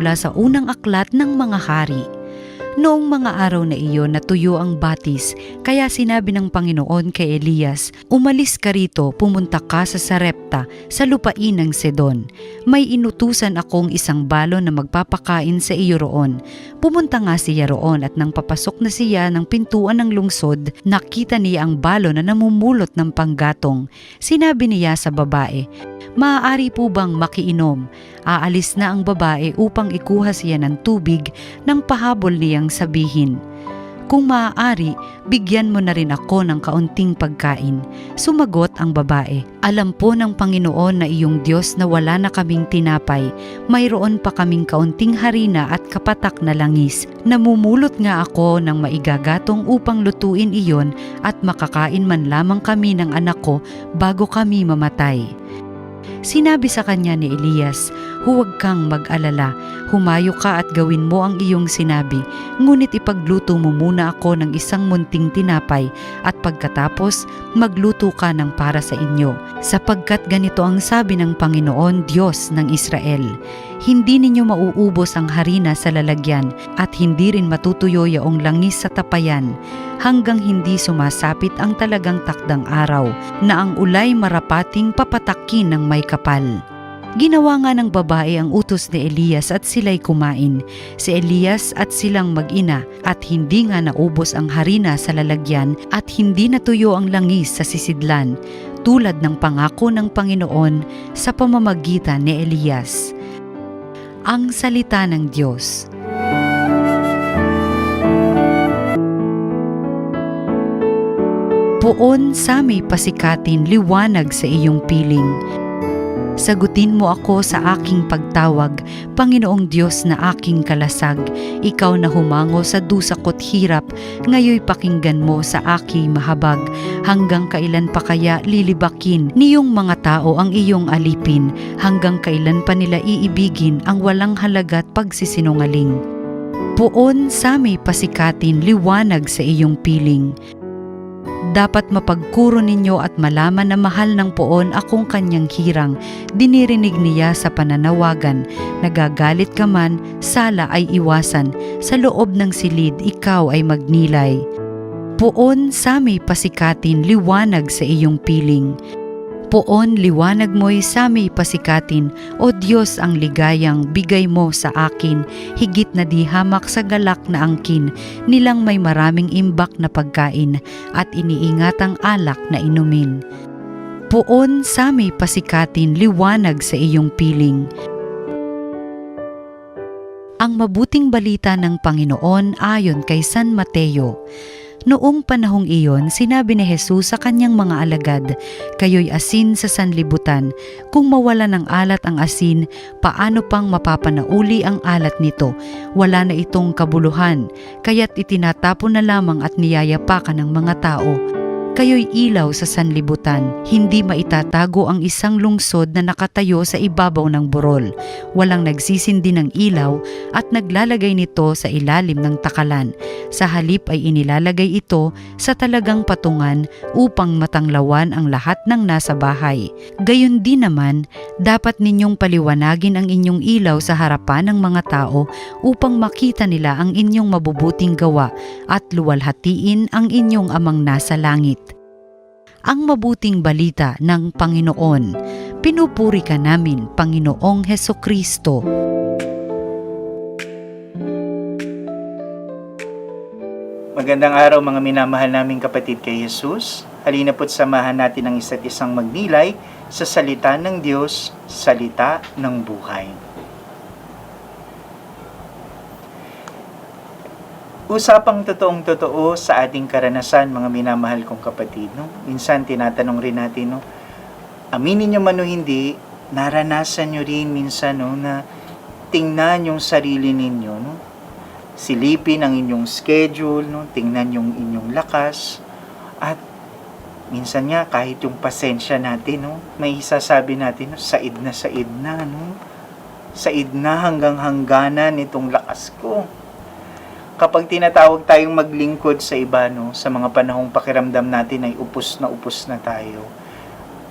mula sa unang aklat ng mga hari. Noong mga araw na iyon natuyo ang batis, kaya sinabi ng Panginoon kay Elias, "Umalis ka rito, pumunta ka sa Sarepta, sa lupain ng Sidon. May inutusan akong isang balo na magpapakain sa iyo roon." Pumunta nga siya roon at nang papasok na siya ng pintuan ng lungsod, nakita niya ang balo na namumulot ng panggatong. Sinabi niya sa babae, "Maaari po bang makiinom?" Aalis na ang babae upang ikuha siya ng tubig nang pahabol niyang sabihin, "Kung maaari, bigyan mo na rin ako ng kaunting pagkain." Sumagot ang babae, "Alam po ng Panginoon na iyong Diyos na wala na kaming tinapay. Mayroon pa kaming kaunting harina at kapatak na langis. Namumulot nga ako ng maigagatong upang lutuin iyon at makakain man lamang kami ng anak ko bago kami mamatay." Sinabi sa kanya ni Elias, "Huwag kang mag-alala, humayo ka at gawin mo ang iyong sinabi, ngunit ipagluto mo muna ako ng isang munting tinapay at pagkatapos magluto ka ng para sa inyo. Sapagkat ganito ang sabi ng Panginoon Diyos ng Israel, hindi ninyo mauubos ang harina sa lalagyan at hindi rin matutuyo yaong langis sa tapayan hanggang hindi sumasapit ang talagang takdang araw na ang ulay marapating papatakin ng may kapal." Ginawa nga ng babae ang utos ni Elias at sila'y kumain. Si Elias at silang mag-ina at hindi nga naubos ang harina sa lalagyan at hindi natuyo ang langis sa sisidlan, tulad ng pangako ng Panginoon sa pamamagitan ni Elias. Ang salita ng Diyos. Poon sa may pasikatin, liwanag sa iyong piling. Sagutin mo ako sa aking pagtawag, Panginoong Diyos na aking kalasag. Ikaw na humango sa dusa ko't hirap, ngayoy pakinggan mo sa aking mahabag. Hanggang kailan pa kaya lilibakin niyong mga tao ang iyong alipin? Hanggang kailan pa nila iibigin ang walang halaga't pagsisinungaling? Poon sa may pasikatin, liwanag sa iyong piling. Dapat mapagkuro ninyo at malaman na mahal ng poon akong kanyang hirang. Dinirinig niya sa pananawagan, nagagalit ka man, sala ay iwasan. Sa loob ng silid, ikaw ay magnilay. Poon sa may pasikatin, liwanag sa iyong piling. Poon, liwanag mo'y sa may pasikatin, O Diyos ang ligayang bigay mo sa akin, higit na di hamak sa galak na angkin, nilang may maraming imbak na pagkain, at iniingatang alak na inumin. Poon sa may pasikatin, liwanag sa iyong piling. Ang mabuting balita ng Panginoon ayon kay San Mateo. Noong panahong iyon, sinabi ni Jesus sa kanyang mga alagad, "Kayo'y asin sa sanlibutan. Kung mawala ng alat ang asin, paano pang mapapanauli ang alat nito? Wala na itong kabuluhan, kaya't itinatapon na lamang at niyayapakan ng mga tao. Kayo'y ilaw sa sanlibutan. Hindi maitatago ang isang lungsod na nakatayo sa ibabaw ng burol. Walang nagsisindi ng ilaw at naglalagay nito sa ilalim ng takalan. Sa halip ay inilalagay ito sa talagang patungan upang matanglawan ang lahat ng nasa bahay. Gayon din naman, dapat ninyong paliwanagin ang inyong ilaw sa harapan ng mga tao upang makita nila ang inyong mabubuting gawa at luwalhatiin ang inyong amang nasa langit." Ang mabuting balita ng Panginoon. Pinupuri ka namin, Panginoong Hesukristo. Magandang araw mga minamahal naming kapatid kay Jesus. Halina po't samahan natin ang isa't isang magnilay sa salita ng Diyos, salita ng buhay. Usapang totoong-totoo sa ating karanasan, mga minamahal kong kapatid. No? Minsan tinatanong rin natin, no? Aminin nyo man o hindi, naranasan nyo rin minsan na tingnan yung sarili ninyo. No? Silipin ang inyong schedule, no? Tingnan yung inyong lakas. At minsan nga, kahit yung pasensya natin, no? May isasabi natin, no? Said na. No? Said na hanggang hangganan itong lakas ko. Kapag tinatawag tayong maglingkod sa iba, no, sa mga panahong pakiramdam natin ay upos na tayo,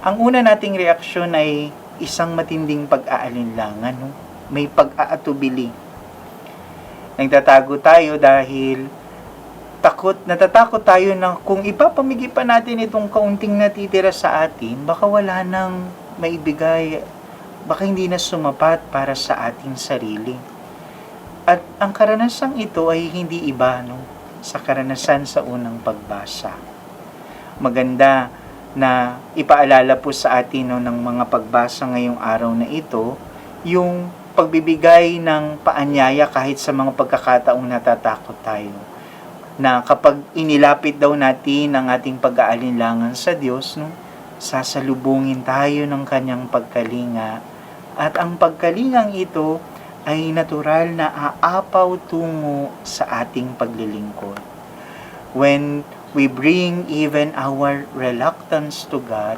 ang una nating reaksyon ay isang matinding pag-aalinlangan. No? May pag-aatubili Nagtatago tayo dahil natatakot tayo na kung ipapamigay pa natin itong kaunting natitira sa atin, baka wala nang maibigay, baka hindi na sumapat para sa ating sarili. At ang karanasang ito ay hindi iba, no, sa karanasan sa unang pagbasa. Maganda na ipaalala po sa atin, no, ng mga pagbasa ngayong araw na ito, yung pagbibigay ng paanyaya kahit sa mga pagkakataong natatakot tayo. Na kapag inilapit daw natin ang ating pag-aalinlangan sa Diyos, no, sasalubungin tayo ng kanyang pagkalinga. At ang pagkalingang ito ay natural na aapaw tungo sa ating paglilingkod. When we bring even our reluctance to God,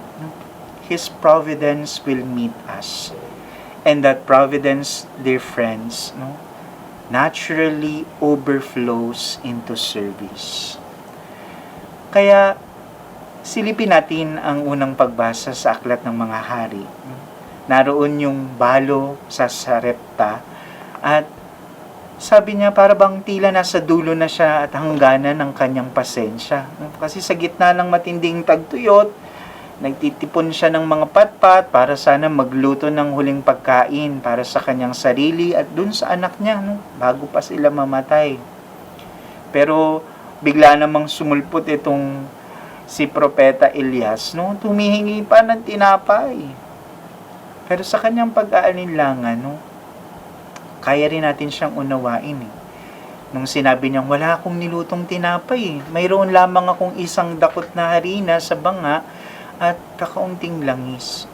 His providence will meet us. And that providence, dear friends, no, naturally overflows into service. Kaya, silipin natin ang unang pagbasa sa Aklat ng Mga Hari. Naroon yung balo sa Sarepta at sabi niya para bang tila nasa dulo na siya at hangganan ng kanyang pasensya. Kasi sa gitna ng matinding tagtuyot, nagtitipon siya ng mga patpat para sana magluto ng huling pagkain para sa kanyang sarili at dun sa anak niya, no, bago pa sila mamatay. Pero bigla namang sumulpot itong si Propeta Elias, no, tumihingi pa ng tinapay. Pero sa kanyang pag-aalinlangan, no, kaya rin natin siyang unawain. Nung sinabi niyang, wala akong nilutong tinapay. Mayroon lamang akong isang dakot na harina sa banga at kakaunting langis.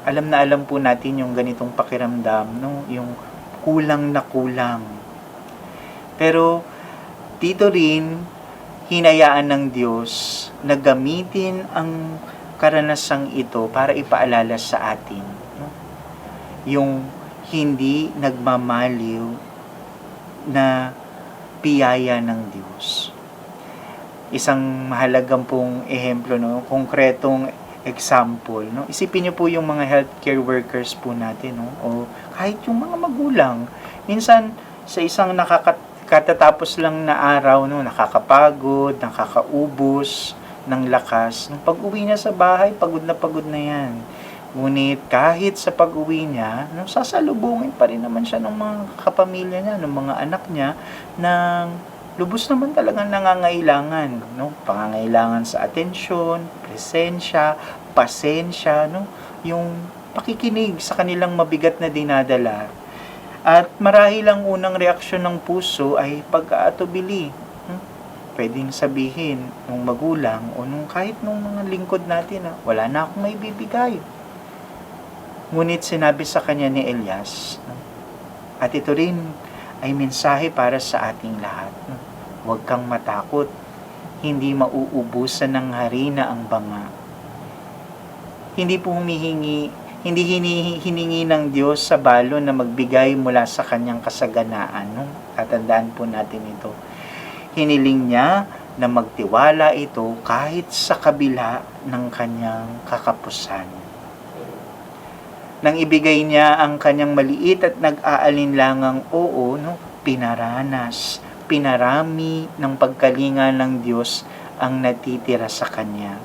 Alam na alam po natin yung ganitong pakiramdam, no? Yung kulang na kulang. Pero dito rin, hinayaan ng Diyos na gamitin ang karanasang ito para ipaalala sa atin, no? Yung hindi nagmamaliw na biyaya ng Diyos. Isang mahalagang pong ehemplo, no, konkretong example, no. Isipin niyo po yung mga healthcare workers po natin, no, o kahit yung mga magulang. Minsan sa isang katatapos lang na araw, no, nakakapagod, nakakaubos ng lakas. Nung pag-uwi niya sa bahay, pagod na yan. Ngunit kahit sa pag-uwi niya, no, sasalubungin pa rin naman siya ng mga kapamilya niya, ng mga anak niya, ng lubos naman talagang nangangailangan, no? Pangangailangan sa atensyon, presensya, pasensya, no? Yung pakikinig sa kanilang mabigat na dinadala. At marahil ang unang reaksyon ng puso ay pag-aatubili. Pwedeng sabihin ng magulang o nung kahit nung mga lingkod natin, wala na akong maibibigay. Ngunit sinabi sa kanya ni Elias, no? At ito rin ay mensahe para sa ating lahat. Huwag kang matakot, hindi mauubusan ng harina ang banga. Hindi po hindi hiningi ng Diyos sa balo na magbigay mula sa kanyang kasaganaan. No? Tatandaan po natin ito. Hiniling niya na magtiwala ito kahit sa kabila ng kanyang kakapusan. Nang ibigay niya ang kanyang maliit at nag-aalinlangang oo, no, pinarami ng pagkalinga ng Diyos ang natitira sa kanya.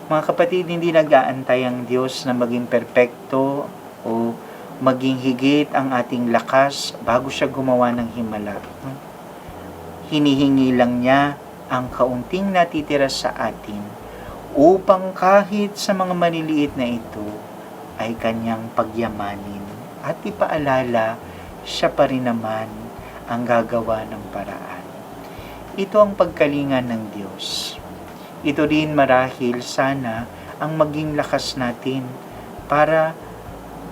Mga kapatid, hindi nag-aantay ang Diyos na maging perpekto o maging higit ang ating lakas bago siya gumawa ng himala. Hinihingi lang niya ang kaunting natitira sa atin upang kahit sa mga maliliit na ito ay kanyang pagyamanin at ipaalala siya pa rin naman ang gagawa ng paraan. Ito ang pagkalinga ng Diyos. Ito rin marahil sana ang maging lakas natin para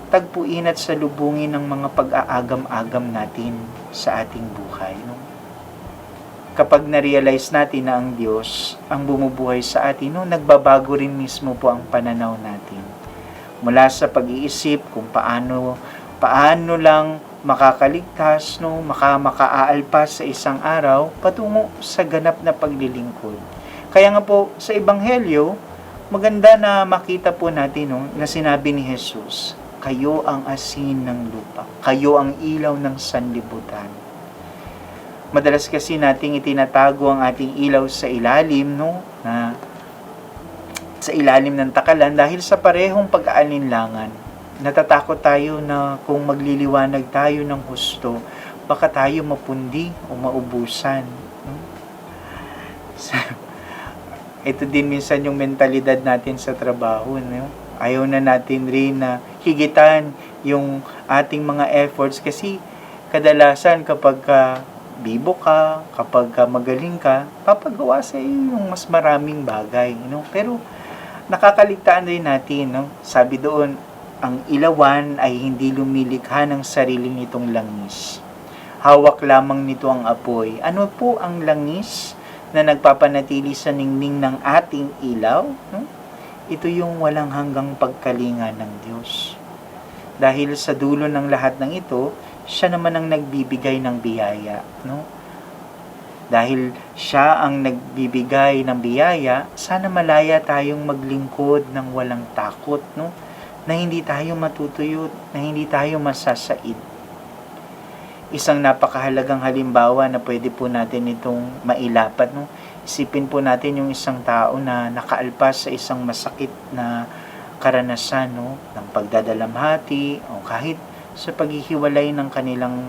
tagpuin at salubungin ang mga pag-aagam-agam natin sa ating buhay. No? Kapag na-realize natin na ang Diyos ang bumubuhay sa atin, no, nagbabago rin mismo po ang pananaw natin. Mula sa pag-iisip kung paano lang makakaligtas, no, makaaalpas sa isang araw, patungo sa ganap na paglilingkod. Kaya nga po, sa Ebanghelyo, maganda na makita po natin, no, na sinabi ni Jesus, kayo ang asin ng lupa, kayo ang ilaw ng sanlibutan. Madalas kasi nating itinatago ang ating ilaw sa ilalim, no? Na sa ilalim ng takalan dahil sa parehong pag-aalinlangan. Natatakot tayo na kung magliliwanag tayo ng husto, baka tayo mapundi o maubusan. No? Ito din minsan yung mentalidad natin sa trabaho. No? Ayaw na natin rin na higitan yung ating mga efforts kasi kadalasan kapag bibo ka, kapag magaling ka, papagawa sa iyo yung mas maraming bagay. No? Pero nakakaligtaan rin natin. No? Sabi doon, ang ilawan ay hindi lumilikha ng sarili nitong langis. Hawak lamang nito ang apoy. Ano po ang langis na nagpapanatili sa ningning ng ating ilaw? No? Ito yung walang hanggang pagkalinga ng Diyos. Dahil sa dulo ng lahat ng ito, siya naman ang nagbibigay ng biyaya. No? Dahil siya ang nagbibigay ng biyaya, sana malaya tayong maglingkod ng walang takot. No? Na hindi tayo matutuyot, na hindi tayo masasaid. Isang napakahalagang halimbawa na pwede po natin itong mailapat. No? Isipin po natin yung isang tao na nakaalpas sa isang masakit na karanasan, no? Ng pagdadalamhati o kahit sa paghihiwalay ng kanilang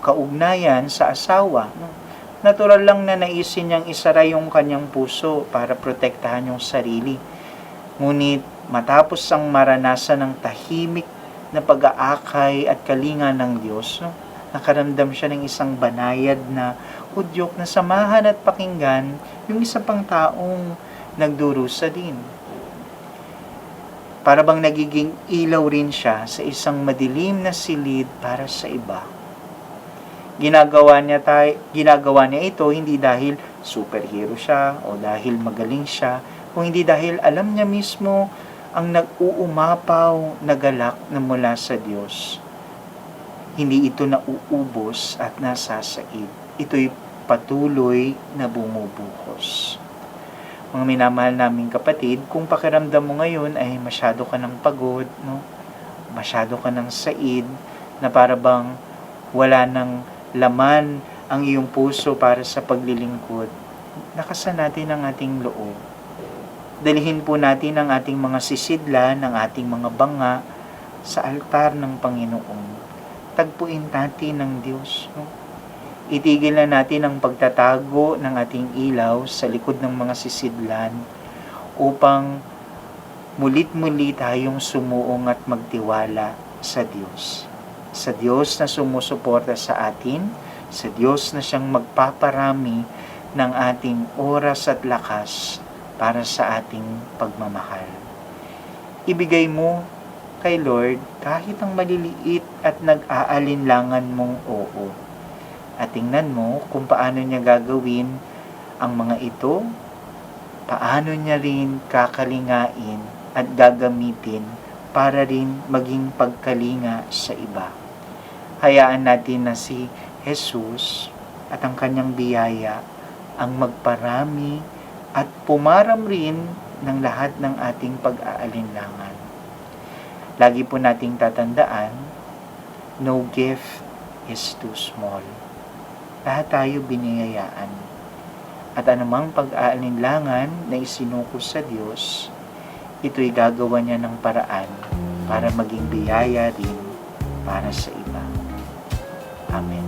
kaugnayan sa asawa. No? Natural lang na naisin niyang isara yung kanyang puso para protektahan yung sarili. Ngunit matapos ang maranasan ng tahimik na pag-aakay at kalinga ng Diyos, no? Nakaramdam siya ng isang banayad na hudyok na samahan at pakinggan yung isa pang taong nagdurusa din. Para bang nagiging ilaw rin siya sa isang madilim na silid para sa iba. Ginagawa niya ito hindi dahil superhero siya o dahil magaling siya, kung hindi dahil alam niya mismo ang nag-uumapaw na galak na mula sa Diyos. Hindi ito nauubos at nasasaid. Ito'y patuloy na bumubuhos. Mga minamahal naming kapatid, kung pakiramdam mo ngayon ay masyado ka ng pagod, no? Masyado ka ng said, na para bang wala ng laman ang iyong puso para sa paglilingkod, lakasan natin ang ating loob. Dalhin po natin ang ating mga sisidlan, ang ating mga banga sa altar ng Panginoon. Tagpuin natin ng Diyos. No? Itigil na natin ang pagtatago ng ating ilaw sa likod ng mga sisidlan upang mulit-muli tayong sumuong at magtiwala sa Diyos. Sa Diyos na sumusuporta sa atin, sa Diyos na siyang magpaparami ng ating oras at lakas para sa ating pagmamahal. Ibigay mo kay Lord kahit ang maliliit at nag-aalinlangan mong oo. At tingnan mo kung paano niya gagawin ang mga ito, paano niya rin kakalingain at gagamitin para rin maging pagkalinga sa iba. Hayaan natin na si Jesus at ang kanyang biyaya ang magparami at pumaram rin ng lahat ng ating pag-aalinlangan. Lagi po nating tatandaan, no gift is too small. Lahat tayo biniyayaan. At anumang pag-aalinlangan na isinuko sa Diyos, ito'y gagawa niya ng paraan para maging biyaya rin para sa iba. Amen.